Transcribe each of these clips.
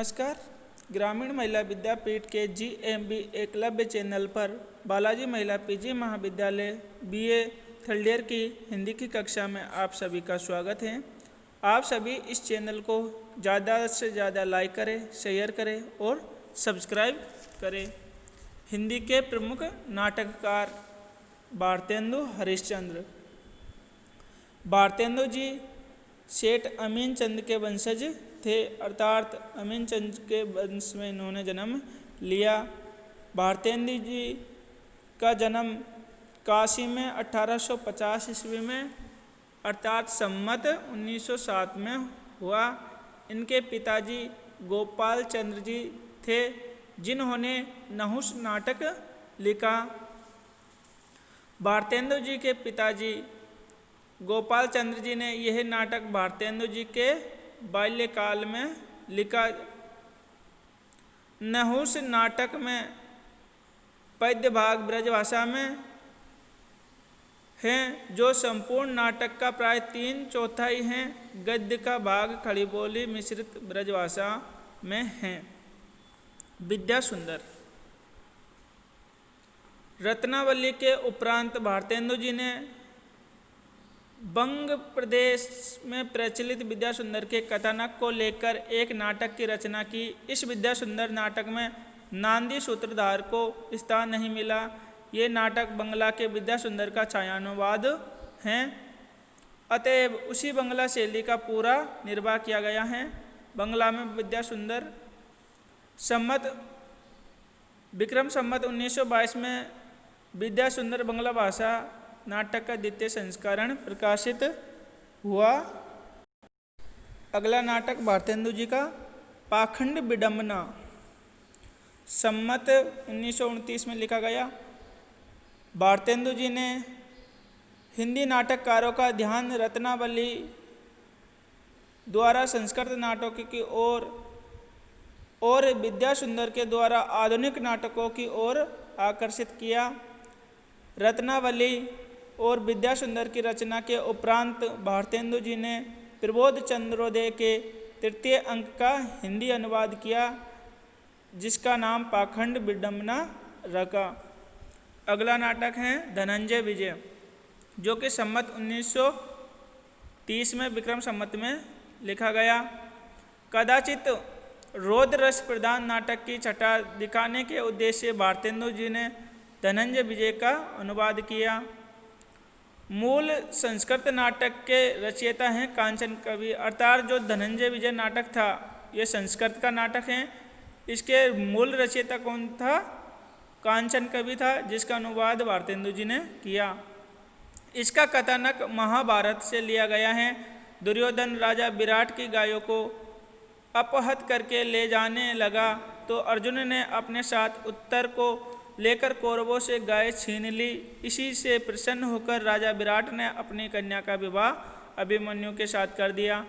नमस्कार। ग्रामीण महिला विद्यापीठ के GMB एकलव्य चैनल पर बालाजी महिला PG महाविद्यालय BA थर्ड ईयर की हिंदी की कक्षा में आप सभी का स्वागत है। आप सभी इस चैनल को ज़्यादा से ज़्यादा लाइक करें, शेयर करें और सब्सक्राइब करें। हिंदी के प्रमुख नाटककार भारतेंदु हरिश्चंद्र। भारतेंदु जी सेठ अमीन चंद के वंशज थे, अर्थात अमीन चंद के वंश में इन्होंने जन्म लिया। भारतेंदु जी का जन्म काशी में 1850 ईस्वी में अर्थात सम्मत 1907 में हुआ। इनके पिताजी गोपाल चंद्र जी थे, जिन्होंने नहुस नाटक लिखा। भारतेंदु जी के पिताजी गोपाल चंद्र जी ने यह नाटक भारतेंदु जी के बाल्यकाल में लिखा। नहुस नाटक में पद्य भाग ब्रजभाषा में हैं, जो संपूर्ण नाटक का प्राय 3/4 हैं। गद्य का भाग खड़ी बोली मिश्रित ब्रजभाषा में हैं। विद्या सुंदर। रत्नावली के उपरांत भारतेंदु जी ने बंग प्रदेश में प्रचलित विद्या सुंदर के कथानक को लेकर एक नाटक की रचना की। इस विद्या सुंदर नाटक में नांदी सूत्रधार को स्थान नहीं मिला। ये नाटक बंगला के विद्या सुंदर का छायानुवाद है, अतएव उसी बंगला शैली का पूरा निर्वाह किया गया है। बंगला में विद्या सुंदर विक्रम संवत 1922 में विद्या सुंदर बंगला भाषा नाटक का द्वितीय संस्करण प्रकाशित हुआ। अगला नाटक भारतेंदु जी का पाखंड विडंबना सम्मत 1929 में लिखा गया। भारतेंदु जी ने हिंदी नाटककारों का ध्यान रत्नावली द्वारा संस्कृत नाटकों की ओर और विद्या सुंदर के द्वारा आधुनिक नाटकों की ओर आकर्षित किया। रत्नावली और विद्या सुंदर की रचना के उपरांत भारतेंदु जी ने प्रबोध चंद्रोदय के तृतीय अंक का हिंदी अनुवाद किया, जिसका नाम पाखंड विडंबना रखा। अगला नाटक है धनंजय विजय, जो कि सम्मत 1930 में विक्रम संवत में लिखा गया। कदाचित रौद्र रस प्रधान नाटक की छटा दिखाने के उद्देश्य से भारतेंदु जी ने धनंजय विजय का अनुवाद किया। मूल संस्कृत नाटक के रचयिता हैं कांचन कवि, अर्थात जो धनंजय विजय नाटक था ये संस्कृत का नाटक है। इसके मूल रचयिता कौन था? कांचन कवि था, जिसका अनुवाद भारतेंदु जी ने किया। इसका कथानक महाभारत से लिया गया है। दुर्योधन राजा विराट की गायों को अपहत करके ले जाने लगा तो अर्जुन ने अपने साथ उत्तर को लेकर कौरवों से गाय छीन ली। इसी से प्रसन्न होकर राजा विराट ने अपनी कन्या का विवाह अभिमन्यु के साथ कर दिया।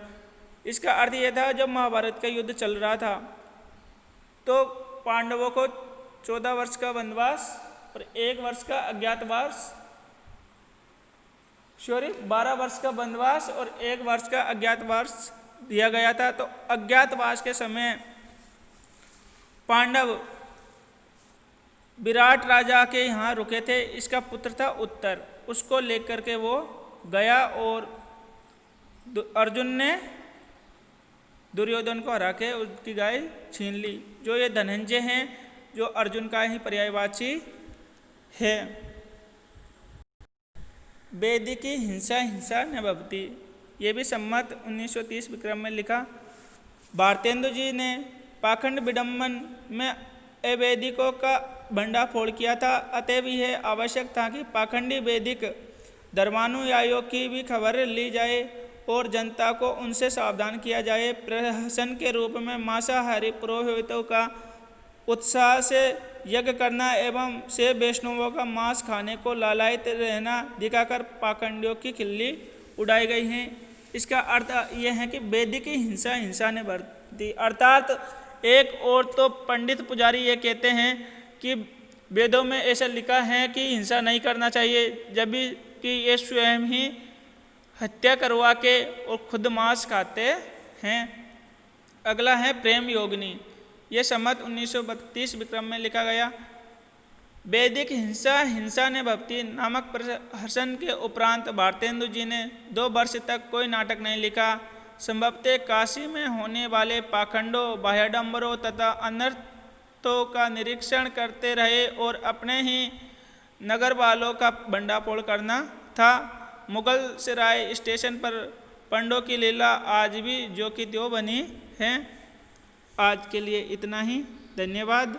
इसका अर्थ यह था, जब महाभारत का युद्ध चल रहा था तो पांडवों को 14 वर्ष का वनवास और 1 वर्ष का अज्ञातवास 12 वर्ष का वनवास और 1 वर्ष का अज्ञातवास दिया गया था। तो अज्ञातवास के समय पांडव विराट राजा के यहाँ रुके थे। इसका पुत्र था उत्तर, उसको लेकर के वो गया और अर्जुन ने दुर्योधन को हरा के उसकी गाय छीन ली। जो ये धनंजय हैं, जो अर्जुन का ही पर्यायवाची है। वैदिकी हिंसा हिंसा न भवति, ये भी सम्मत 1930 विक्रम में लिखा। भारतेंदु जी ने पाखंड विडंबन में अवैदिकों का भंडाफोड़ किया था, अतएव यह आवश्यक था कि पाखंडी वैदिक धर्मानुयायियों की भी खबर ली जाए और जनता को उनसे सावधान किया जाए। प्रहसन के रूप में मांसाहारी पुरोहितों का उत्साह से यज्ञ करना एवं से वैष्णवों का मांस खाने को लालायित रहना दिखाकर पाखंडियों की खिल्ली उड़ाई गई है। इसका अर्थ यह है कि वैदिक हिंसा हिंसा ने बरती, अर्थात एक और तो पंडित पुजारी ये कहते हैं कि वेदों में ऐसा लिखा है कि हिंसा नहीं करना चाहिए, जब कि ये स्वयं ही हत्या करवा के और खुद मांस खाते हैं। अगला है प्रेम योगिनी। ये संवत 1932 विक्रम में लिखा गया। वैदिक हिंसा ने भक्ति नामक प्रहसन के उपरांत भारतेंदु जी ने 2 वर्ष तक कोई नाटक नहीं लिखा। संभवतः काशी में होने वाले पाखंडों, बाह्याडंबरों तथा अनर्थों का निरीक्षण करते रहे और अपने ही नगर वालों का भंडाफोड़ करना था। मुगल सराय स्टेशन पर पंडों की लीला आज भी जो की त्यों बनी है। आज के लिए इतना ही। धन्यवाद।